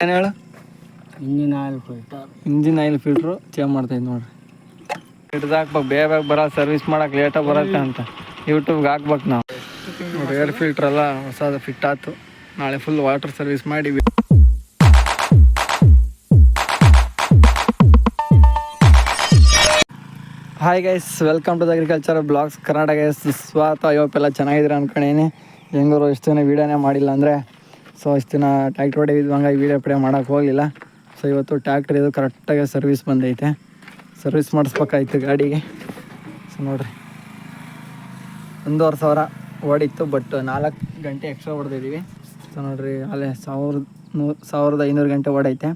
ಏನು ಹೇಳು? Engine oil filter change ಮಾಡ್ತಾಯಿದ್ದು ನೋಡ್ರಿ. ಹಿಡ್ದು ಹಾಕ್ಬೇಕು, ಬೇಗ ಬರೋ ಸರ್ವಿಸ್ ಮಾಡೋಕೆ ಲೇಟಾಗಿ ಬರುತ್ತೆ ಅಂತ ಯೂಟ್ಯೂಬ್ಗೆ ಹಾಕ್ಬೇಕು ನಾವು. ನೋಡಿ ಏರ್ ಫಿಲ್ಟ್ರೆಲ್ಲ ಹೊಸದು ಫಿಟ್ ಆಯ್ತು. ನಾಳೆ ಫುಲ್ ವಾಟರ್ ಸರ್ವಿಸ್ ಮಾಡಿ. Hi guys, welcome to the agriculture blogs Karnataka. ಸ್ವಾಗತ. ಇವತ್ತೆಲ್ಲ ಚೆನ್ನಾಗಿದ್ದೀರ ಅನ್ಕೊಂಡೀನಿ. ಹೆಂಗರು ಇಷ್ಟು ದಿನ ವೀಡಿಯೋನೇ ಮಾಡಿಲ್ಲ ಅಂದರೆ ಇಷ್ಟು ದಿನ ಟ್ಯಾಕ್ಟ್ರ್ ಹೊಡೆಯಿದ್ವು, ಹಂಗಾಗಿ ವೀಡಿಯೋ ಮಾಡೋಕ್ಕೆ ಹೋಗಲಿಲ್ಲ. ಇವತ್ತು ಟ್ಯಾಕ್ಟ್ರ್ ಇದು ಕರೆಕ್ಟಾಗಿ ಸರ್ವಿಸ್ ಬಂದೈತೆ. ಸರ್ವಿಸ್ ಮಾಡಿಸ್ಬೇಕಾಯ್ತು ಗಾಡಿಗೆ. ನೋಡಿರಿ, 1,500 ಓಡಿತ್ತು, ಬಟ್ 4 ಗಂಟೆ ಎಕ್ಸ್ಟ್ರಾ ಹೊಡೆದಿದ್ದೀವಿ. ನೋಡಿರಿ, ಅಲ್ಲೇ 1,500 ಗಂಟೆ ಓಡೈತೆ.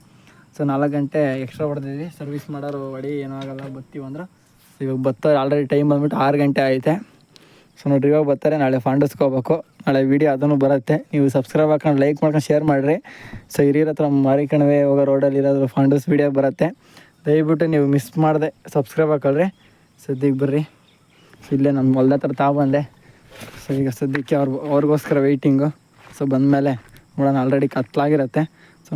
4 ಗಂಟೆ ಎಕ್ಸ್ಟ್ರಾ ಹೊಡೆದಿದ್ವಿ. ಸರ್ವಿಸ್ ಮಾಡೋರು ಹೊಡಿ ಏನೂ ಆಗೋಲ್ಲ, ಬರ್ತೀವಿ ಅಂದ್ರೆ. ಇವಾಗ ಬರ್ತಾರೆ. ಆಲ್ರೆಡಿ ಟೈಮ್ ಬಂದ್ಬಿಟ್ಟು 6 ಗಂಟೆ ಐತೆ. ನೋಡಿರಿ, ಇವಾಗ ಬರ್ತಾರೆ. ನಾಳೆ ಫಾಂಡಸ್ಕೋಬೇಕು. ನಾಳೆ ವೀಡಿಯೋ ಅದನ್ನು ಬರುತ್ತೆ. ನೀವು ಸಬ್ಸ್ಕ್ರೈಬ್ ಹಾಕೊಂಡು ಲೈಕ್ ಮಾಡ್ಕೊಂಡು ಶೇರ್ ಮಾಡಿರಿ. ಹಿರಿಯರ ಹತ್ರ ಮಾರಿಕಣವೆ ಹೋಗೋ ರೋಡಲ್ಲಿ ಇರೋದು ಫಾಂಡಸ್ ವೀಡಿಯೋ ಬರುತ್ತೆ. ದಯವಿಟ್ಟು ನೀವು ಮಿಸ್ ಮಾಡಿದೆ ಸಬ್ಸ್ಕ್ರೈಬ್ ಹಾಕೊಳ್ರಿ. ಸದ್ಯಕ್ಕೆ ಬರ್ರಿ, ಇಲ್ಲೇ ನಮ್ಮ ಹೊಲ್ದ ಹತ್ರ ತಾಬಂದೆ. ಈಗ ಸದ್ಯಕ್ಕೆ ಅವ್ರಿಗೋಸ್ಕರ ವೆಯ್ಟಿಂಗು. ಬಂದಮೇಲೆ ನೋಡೋಣ. ಆಲ್ರೆಡಿ ಕತ್ಲಾಗಿರುತ್ತೆ.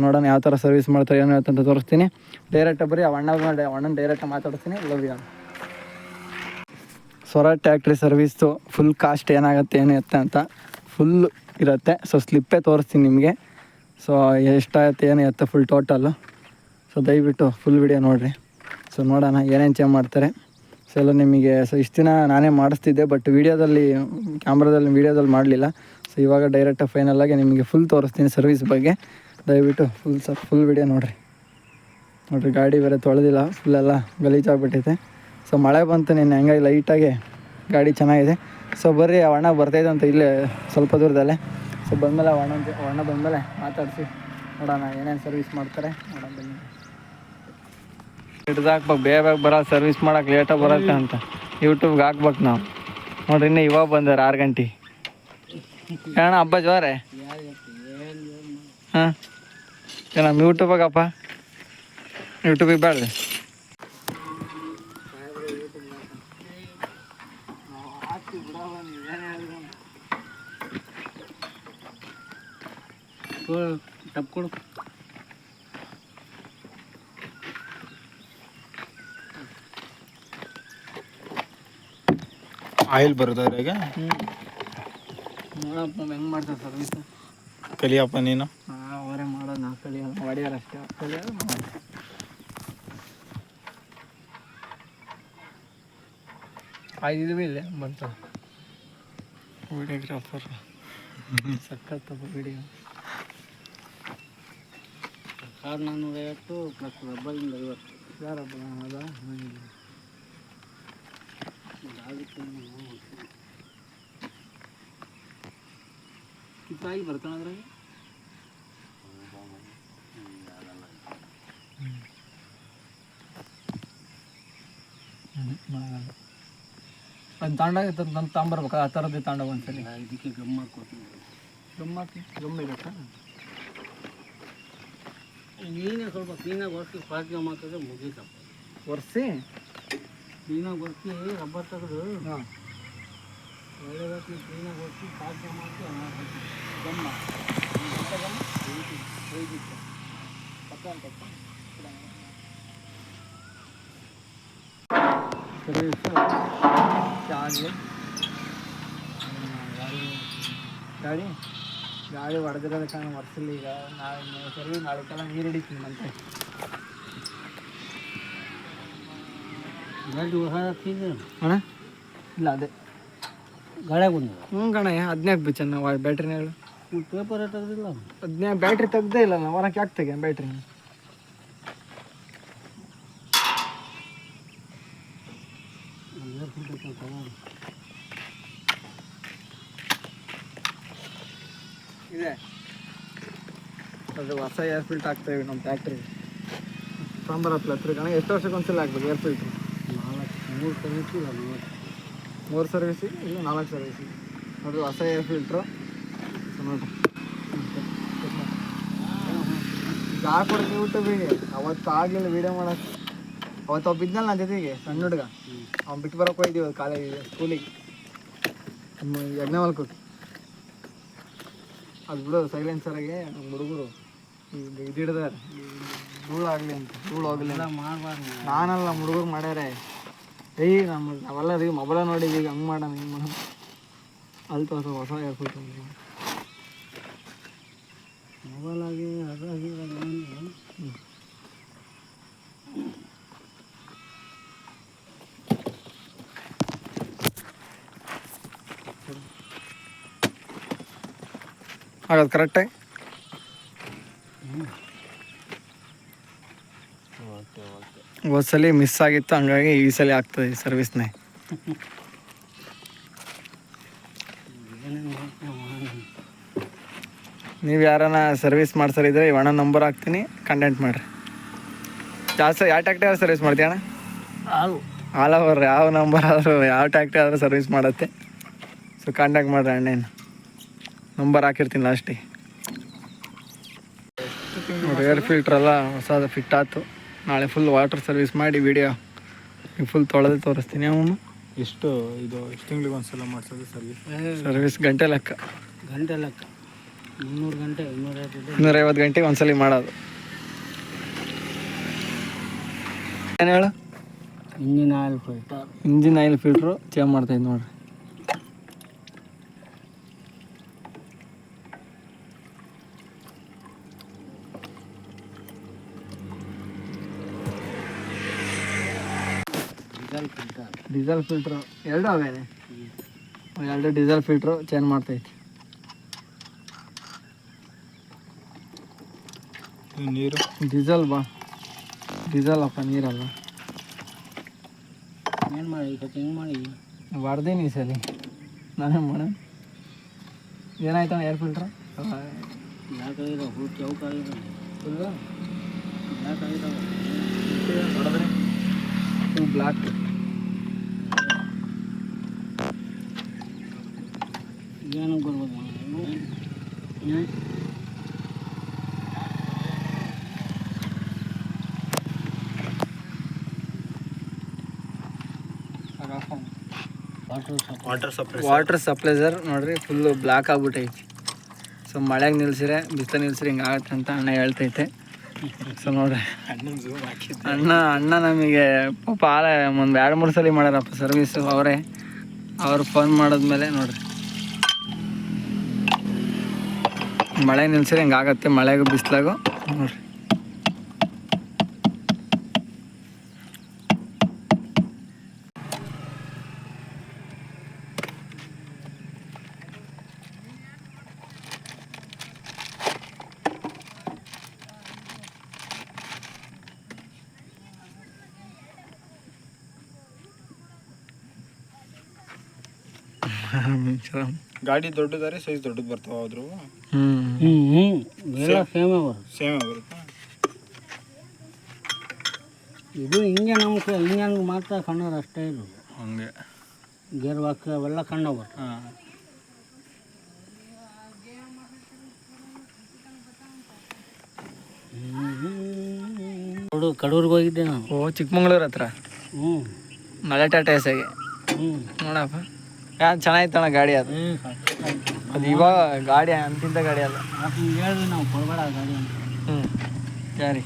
ನೋಡೋಣ ಯಾವ ಥರ ಸರ್ವಿಸ್ ಮಾಡ್ತಾರೆ, ಏನು ಅಂತ ತೋರಿಸ್ತೀನಿ. ಡೈರೆಕ್ಟಾಗಿ ಬರ್ರಿ. ಅಣ್ಣನ ಡೈರೆಕ್ಟಾಗಿ ಮಾತಾಡ್ತೀನಿ. Love you. ಸ್ವರಾಜ್ ಟ್ಯಾಕ್ಟ್ರಿ ಸರ್ವಿಸ್ದು ಫುಲ್ ಕಾಸ್ಟ್ ಏನಾಗುತ್ತೆ ಏನು ಅಂತ ಫುಲ್ ಇರುತ್ತೆ. ಸ್ಲಿಪ್ಪೇ ತೋರಿಸ್ತೀನಿ ನಿಮಗೆ. ಎಷ್ಟಾಗುತ್ತೆ ಏನು ಎತ್ತ ಫುಲ್ ಟೋಟಲ್ಲು. ದಯವಿಟ್ಟು ಫುಲ್ ವಿಡಿಯೋ ನೋಡಿರಿ. ನೋಡೋಣ ಏನೇನು ಚೇಂಜ್ ಮಾಡ್ತಾರೆ. ಎಲ್ಲ ನಿಮಗೆ ಇಷ್ಟು ದಿನ ನಾನೇ ಮಾಡಿಸ್ತಿದ್ದೆ, ಬಟ್ ವೀಡಿಯೋದಲ್ಲಿ ಮಾಡಲಿಲ್ಲ. ಇವಾಗ ಡೈರೆಕ್ಟಾಗಿ ಫೈನಲಾಗಿ ನಿಮಗೆ ಫುಲ್ ತೋರಿಸ್ತೀನಿ ಸರ್ವಿಸ್ ಬಗ್ಗೆ. ದಯವಿಟ್ಟು ಫುಲ್ ವಿಡಿಯೋ ನೋಡಿರಿ. ಗಾಡಿ ಬೇರೆ ತೊಳೆದಿಲ್ಲ, ಫುಲ್ಲೆಲ್ಲ ಗಲೀಜಾಗ್ಬಿಟ್ಟೈತೆ. ಮಳೆ ಬಂತು ನಿನ್ನೆ, ಹಂಗಾಗಿ ಲೈಟಾಗಿ ಗಾಡಿ ಚೆನ್ನಾಗಿದೆ. ಬರ್ರಿ, ಅಣ್ಣ ಬರ್ತಾಯಿದೆ ಅಂತ ಇಲ್ಲೇ ಸ್ವಲ್ಪ ದೂರದಲ್ಲೇ. ಬಂದಮೇಲೆ ಅಣ್ಣ ಬಂದಮೇಲೆ ಮಾತಾಡಿಸಿ ನೋಡೋಣ ಏನೇನು ಸರ್ವಿಸ್ ಮಾಡ್ತಾರೆ. ನೋಡೋಣ ಬನ್ನಿ. ಹಿಡ್ದು ಹಾಕ್ಬೇಕು, ಬೇಗ ಬರೋ ಸರ್ವಿಸ್ ಮಾಡೋಕೆ ಲೇಟಾಗಿ ಬರುತ್ತೆ ಅಂತ ಯೂಟ್ಯೂಬ್ಗೆ ಹಾಕ್ಬೇಕು ನಾವು. ನೋಡಿರಿ, ಇನ್ನೂ ಇವಾಗ ಬಂದಾರೆ 6 ಗಂಟೆ. ಅಣ್ಣ ಹಬ್ಬ ಜೋರೆ. ಹಾಂ, ನಮ್ಮ ಯೂಟ್ಯೂಬಾಗಪ್ಪ, ಯೂಟ್ಯೂಬಿಗೆ ಬೇಡ. ಕೊಡು. ಆಯಿಲ್ ಬರೋದ್ರಾಗ ನೋಡಪ್ಪ ಹೆಂಗೆ ಮಾಡ್ತಾರೆ ಸರ್ವಿಸ್. ಕಲಿಯಪ್ಪ ನೀನು. ಅವರೇ ಮಾಡೋದು, ನಾ ಕಲಿಯೋಲ್ಲ. ಹೊಡಿಯೋರು ಅಷ್ಟೇ, ಕಲಿಯೋದು ಮಾಡೋದು. ಆಗಿದ್ವಿ ಇಲ್ಲೇ ಬಂತು ವಿಡಿಯೋಗ್ರಾಫರ್. ಸಖತ್ತಪ್ಪ ವಿಡಿಯೋ. 450 ಪ್ಲಸ್ ರಬ್ಬರಿಂದ 50. ಯಾರಪ್ಪ ಅದ ಕಿತ್ತಾಗಿ ಬರ್ತಾನಂದ್ರೆ ಅದು ತಾಂಡಾಗ ನಮ್ಮ ತಾಂಬರ್ಬೇಕು. ಆ ಥರದ್ದು ತಾಂಡಾಗ ಒಂದ್ಸಲಿ ಇದಕ್ಕೆ ಗಮ್ ಹಾಕ್ಕೋತೀನಿ. ಗಮ್ ಇರುತ್ತಾ? ನೀನೇ ಸ್ವಲ್ಪ ಕ್ಲೀನಾಗಿ ಒರೆಸಿ ಫಾಸ್ಟ್ ಗಮ್ ಹಾಕಿದ್ರೆ ಮುಗೀತಪ್ಪ. ಒರೆಸಿ ಕ್ಲೀನಾಗಿ ಒರೆಸಿ ರಬ್ಬರ್ ತೆಗೆದು ಹಾಂ ಒಳ್ಳೆದಾಗಿ ಕ್ಲೀನಾಗಿ ಒರೆಸಿ ಫಾಸ್ಟ್ ಗಮ್ ಹಾಕಿ ಗಮ್ಮ ಹೋಗಿತ್ತು ಪಕ್ಕ ಅಂತಪ್ಪ. ಸರ್ವಿಸು ಆಗಲಿ. ಗಾಡಿ ಹೊಡೆದಿರೋದಕ್ಕೆ ಒರೆಸಿಲ್ಲ. ಈಗ ಸರ್ವಿಸ್ ನಾಳೆಗೆಲ್ಲ ನೀರು ಹಿಡಿತೀನಿ ಮತ್ತೆ. ಗಾಡಿ ಹೊಸ ಅಣ್ಣ ಇಲ್ಲ, ಅದೇ ಗಾಳಿ ಬಂದಿಲ್ಲ. ಕಣಯ್ಯ, 15 ಚೆನ್ನಾಗಿ ಬ್ಯಾಟ್ರಿನಾಗಳು. ಪೇಪರ್ ತೆಗೆದಿಲ್ಲ. 15 ಬ್ಯಾಟ್ರಿ ತೆಗ್ದೇ ಇಲ್ಲ. ನಾವು ಹೊರಕ್ಕೆ ಯಾಕೆ ತೆಗೆ ಬ್ಯಾಟ್ರಿ? ಇದೆ ಅದು ಹೊಸ ಏರ್ ಫಿಲ್ಟ್ರ್ ಹಾಕ್ತಾಯಿವಿ ನಮ್ಮ ಟ್ಯಾಕ್ಟ್ರಿಗೆ. ಸಾಂಬಾರು ಹತ್ರ ಕಣ. ಎಷ್ಟು ವರ್ಷಕ್ಕೆ ಒಂದ್ಸಲ ಹಾಕ್ಬೇಕು ಏರ್ ಫಿಲ್ಟ್ರು? 3 ಸರ್ವಿಸಿಗೆ 3 ಸರ್ವಿಸಿಗೆ ಇಲ್ಲ 4 ಸರ್ವಿಸಿಗೆ. ಅದು ಹೊಸ ಏರ್ ಫಿಲ್ಟ್ರು. ನೋಡಿರಿ, ಈಗ ಹಾಕೊಡ್ತೀವಿ ಯೂಟ್ಯೂಬಿಗೆ. ಅವತ್ತು ಆಗಲಿಲ್ಲ ವೀಡಿಯೋ ಮಾಡೋಕ್ಕೆ. ಅವತ್ತು ಬಿದ್ದಲ್ಲ ನನ್ನ ಜೊತೆಗೆ, ಸಣ್ಣ ಹುಡುಗ. ಅವ್ನು ಬಿಟ್ಟು ಬರೋಕೆ ಹೋಗಿದ್ದೀವಿ ಕಾಲೇಜಿಗೆ, ಸ್ಕೂಲಿಗೆ, ಯಜ್ಞವಲ್ಕೋಗಿ. ಅದು ಬಿಡು ಸೈಲೆನ್ಸರಾಗೆ ನಮ್ಮ ಹುಡುಗರು ಈಗ ಇದು ಹಿಡ್ದಾರ ಧೂಳು ಆಗಲಿ ಅಂತ, ಧೂಳು ಹೋಗಲಿ ಎಲ್ಲ ಮಾಡಬಾರ್ದು. ನಾನಲ್ಲ, ನಮ್ಮ ಹುಡುಗರು ಮಾಡ್ಯಾರ. ನಾವೆಲ್ಲ ರೀ ಮೊಬೈಲ ನೋಡಿದ್ವಿ, ಈಗ ಹಂಗೆ ಮಾಡೋಣ ಹಿಂಗೆ ಮಾಡೋಣ ಅಲ್ಲಿ ತೋರ್ಸ ಹೊಸ ಏರ್ಪೋರ್ಟ್ ಮೊಬೈಲ್ ಆಗಿ ಅದಾಗಿ ಆಗೋದು ಕರೆಕ್ಟಾಗಿ. ಹೋದ್ಸಲಿ ಮಿಸ್ ಆಗಿತ್ತು, ಹಂಗಾಗಿ ಈ ಸಲ ಆಗ್ತದೆ ಈ ಸರ್ವಿಸ್ನೇ. ನೀವು ಯಾರನ್ನ ಸರ್ವಿಸ್ ಮಾಡ್ಸರಿದ್ರೆ ಇವಣ್ಣ ನಂಬರ್ ಹಾಕ್ತೀನಿ, ಕಾಂಟ್ಯಾಕ್ಟ್ ಮಾಡಿರಿ. ಜಾಸ್ತಿ ಯಾವ ಟ್ಯಾಕ್ಟ್ರಿ ಆದ್ರೂ ಸರ್ವಿಸ್ ಮಾಡ್ತೀಯ ಅಣ್ಣ? ಆಲ್ ಓವರ್ ಯಾವ ನಂಬರ್ ಆದರೂ ಯಾವ ಟ್ಯಾಕ್ಟ್ರಿ ಆದರೂ ಸರ್ವಿಸ್ ಮಾಡುತ್ತೆ. ಸೊ ಕಾಂಟ್ಯಾಕ್ಟ್ ಮಾಡಿರಿ, ಅಣ್ಣೇನು ನಂಬರ್ ಹಾಕಿರ್ತೀನಿ ಲಾಸ್ಟಿಗೆ. ಏರ್ ಫಿಲ್ಟ್ರೆಲ್ಲ ಹೊಸದು ಫಿಟ್ ಆಯ್ತು. ನಾಳೆ ಫುಲ್ ವಾಟರ್ ಸರ್ವಿಸ್ ಮಾಡಿ ವಿಡಿಯೋ ಫುಲ್ ತೊಳೆದು ತೋರಿಸ್ತೀನಿ. ಅವನು ಎಷ್ಟು ತಿಂಗ್ಳಿಗೆ ಒಂದ್ಸಲ ಮಾಡಿಸೋದು ಸರ್ವಿಸ್ ಗಂಟೆ ಲೆಕ್ಕ, ಗಂಟೆ ಲೆಕ್ಕ 300 ಗಂಟೆ 250 ಗಂಟೆಗೆ ಒಂದ್ಸಲಿ ಮಾಡೋದು. ಏನು ಹೇಳು? Engine oil filter. Engine oil filter change ಮಾಡ್ತಾಯಿದ್ದು ನೋಡ್ರಿ. ಡೀಸೆಲ್ ಫಿಲ್ಟ್ರು ಎರಡು ಅವೇನೆ, ಎರಡು ಡೀಸೆಲ್ ಫಿಲ್ಟ್ರು ಚೇಂಜ್ ಮಾಡ್ತೈತಿ. ನೀರು ಡೀಸೆಲ್ ಡೀಸೆಲ್ ಅಪ್ಪ, ನೀರಲ್ಲ. ಏನು ಮಾಡಿ ಹಿಂಗೆ ಮಾಡಿ ಬರ್ದೀನಿ ಈ ಸಲ ನಾನೇ ಮಾಡ. ಏನಾಯ್ತಣ್ಣ ಏರ್ ಫಿಲ್ಟ್ರ್? ಯಾಕಾಗಿರೋ ಫುಲ್ ಚೌಕಾಗಿರೋ ಫುಲ್ಲು ಯಾಕಾಗಿದ್ದಾವೆ ಹೊಡೆದ್ರೆ ಫುಲ್ ಬ್ಲ್ಯಾಕ್. ಏನಕ್ಕೆ ಬರ್ಬೋದು? ವಾಟರ್ ಸಪ್ಲೈಸರ್ ನೋಡ್ರಿ ಫುಲ್ಲು ಬ್ಲ್ಯಾಕ್ ಆಗ್ಬಿಟ್ಟೈತಿ. ಸೊ ಮಳೆಗೆ ನಿಲ್ಸಿರೆ ಬಿಸಿಲು ನಿಲ್ಸಿರಿ ಹಿಂಗೆ ಆಗತ್ತೆ ಅಂತ ಅಣ್ಣ ಹೇಳ್ತೈತೆ. ಸೊ ನೋಡ್ರಿ ಅಣ್ಣ ನಮಗೆ ಪಾಪ ಒಂದು 2-3 ಸಲ ಮಾಡ್ಯಾರಪ್ಪ ಸರ್ವೀಸು ಅವರೇ. ಅವ್ರು ಫೋನ್ ಮಾಡಿದ್ಮೇಲೆ ನೋಡ್ರಿ ಮಳೆ ನಿಲ್ಸಿರಿ ಹಿಂಗೆ ಆಗತ್ತೆ, ಮಳೆಗೂ ಬಿಸಿಲಾಗು ನೋಡ್ರಿ. ಗಾಡಿ ದೊಡ್ಡದಾರೆ, ಸೈಜ್ ದೊಡ್ಡದು ಬರ್ತಾವ ಆದ್ರೂ ಎಲ್ಲ ಸೇಮೇ ಬರುತ್ತೆ. ಸೇಮ್ ಬರುತ್ತಾ? ಇದು ಹಿಂಗೆ ನಮ್ಗೆ ಇಂಜನ್ ಮಾತ್ರ ಕಣ್ಣೋರು ಅಷ್ಟೇ ಇರೋದು. ಹಂಗೆ ಗೇರ್ ಬಾಕ್ಸ್ ಅವೆಲ್ಲ ಕಣ್ಣು ಬರ್ತವೆ. ಹಾಂ. ಕಡೂರಿಗೆ ಹೋಗಿದ್ದೆ ನಾನು. ಓ ಚಿಕ್ಕಮಂಗ್ಳೂರು ಹತ್ರ ಮಲೆ ಟಾಟಾ ಎಸ್ಐಗೆ ನೋಡಪ್ಪ. ಯಾರು ಚೆನ್ನಾಗಿತ್ತಣ್ಣ ಗಾಡಿ ಅದು. ಅದು ಇವಾಗ ಗಾಡಿ ಅಂತಿಂತ ಗಾಡಿ ಅಲ್ಲ. ಹೇಳ್ರಿ ನಾವು ಕೊಡಬೇಡ ಗಾಡಿ ಅಂತ. ಯಾರಿ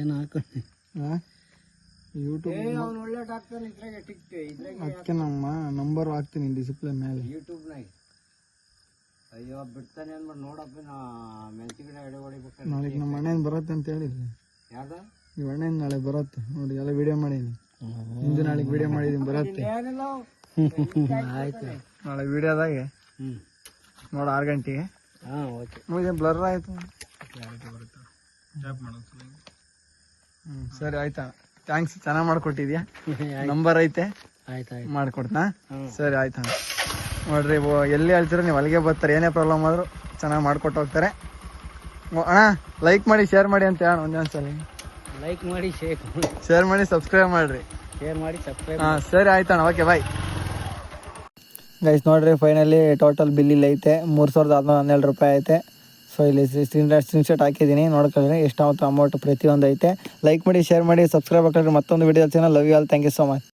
ಏನು ಹಾಕೊಂಡು ಯೂಟ್ಯೂಬ್ ಒಳ್ಳೆ ಹಾಕ್ತಾನೆ ಇದ್ರಾಗೆ ಟಿಕ್ ಇದ್ರಾಗೆ ಅದಕ್ಕೆ ನಮ್ಮ ನಂಬರ್ ಹಾಕ್ತೀನಿ ಡಿಸ್ಪ್ಲೇ ಮೇಲೆ. ಯೂಟ್ಯೂಬ್ನಾಗ ಅಯ್ಯೋ ಬಿಡ್ತಾನೆ ಅಂದ್ಬಿಟ್ಟು ನೋಡಪ್ಪ ನಾ ಮೆಣಸಿನ ಗಿಡ ಎಡೆ ಹೊಡಿಬೇಕು. ನಾಳೆಗೆ ನಮ್ಮ ಅಣ್ಣನ ಬರುತ್ತೆ ಅಂತ ಹೇಳಿದ್ವಿ. ಯಾವ್ದು ನಿಮ್ಮ ಅಣ್ಣನ ನಾಳೆ ಬರುತ್ತೆ ನೋಡಿ, ಎಲ್ಲ ವಿಡಿಯೋ ಮಾಡೀನಿ. ಇಂದು ನಾಳೆಗೆ ವಿಡಿಯೋ ಮಾಡಿದ್ದೀನಿ, ಬರುತ್ತೆ. ಆಯ್ತು ನಾಳೆ ವಿಡಿಯೋದಾಗೆ ನೋಡು 6 ಗಂಟೆಗೆ. ಹಾಂ ಓಕೆ. ಮುಗಿದ ಬ್ಲರ್ ಆಯಿತು. ಟ್ಯಾಪ್ ಮಾಡೋದು. ಸರಿ ಆಯ್ತಾ, ಥ್ಯಾಂಕ್ಸ್, ಚೆನ್ನಾಗಿ ಮಾಡ್ಕೊಟ್ಟಿದ್ಯಾ. ನಂಬರ್ ಐತೆ, ಆಯ್ತು ಆಯ್ತು ಮಾಡ್ಕೊಡ್ತಾ. ಸರಿ ಆಯ್ತಾ ನೋಡ್ರಿ, ಎಲ್ಲಿ ಹೇಳ್ತೀರ ನೀವು ಅಲ್ಲಿಗೆ ಬರ್ತಾರೆ. ಏನೇ ಪ್ರಾಬ್ಲಮ್ ಆದರೂ ಚೆನ್ನಾಗಿ ಮಾಡ್ಕೊಟ್ಟು ಹೋಗ್ತಾರೆ. ಅಣ್ಣ ಲೈಕ್ ಮಾಡಿ ಶೇರ್ ಮಾಡಿ ಅಂತ ಹೇಳ ಒಂದೊಂದ್ಸಲ. ಲೈಕ್ ಮಾಡಿ ಶೇರ್ ಮಾಡಿ ಸಬ್ಸ್ಕ್ರೈಬ್ ಮಾಡಿರಿ. ಶೇರ್ ಮಾಡಿ ಸಬ್ಸ್ಕ್ರೈಬ್. ಹಾಂ ಸರಿ ಆಯ್ತಣ್ಣ, ಓಕೆ ಬಾಯ್. ಗೈಸ್ ನೋಡ್ರಿ, ಫೈನಲಿ ಟೋಟಲ್ ಬಿಲ್ ಇಲ್ಲಿ ಐತೆ 3612 ರೂಪಾಯಿ ಐತೆ. ಸೊ ಇಲ್ಲಿ ಸ್ಕ್ರೀನ್ಶಾಟ್ ಹಾಕಿದ್ದೀನಿ, ನೋಡ್ಕೊಳ್ಳಿ ಎಷ್ಟಾಗುತ್ತೆ ಅಮೌಂಟ್ ಪ್ರತಿಯೊಂದು ಐತೆ. ಲೈಕ್ ಮಾಡಿ ಶೇರ್ ಮಾಡಿ ಸಬ್ಸ್ಕ್ರೈಬ್ ಹಾಕಿದ್ರೆ ಮತ್ತೊಂದು video. Love you all, thank you so much.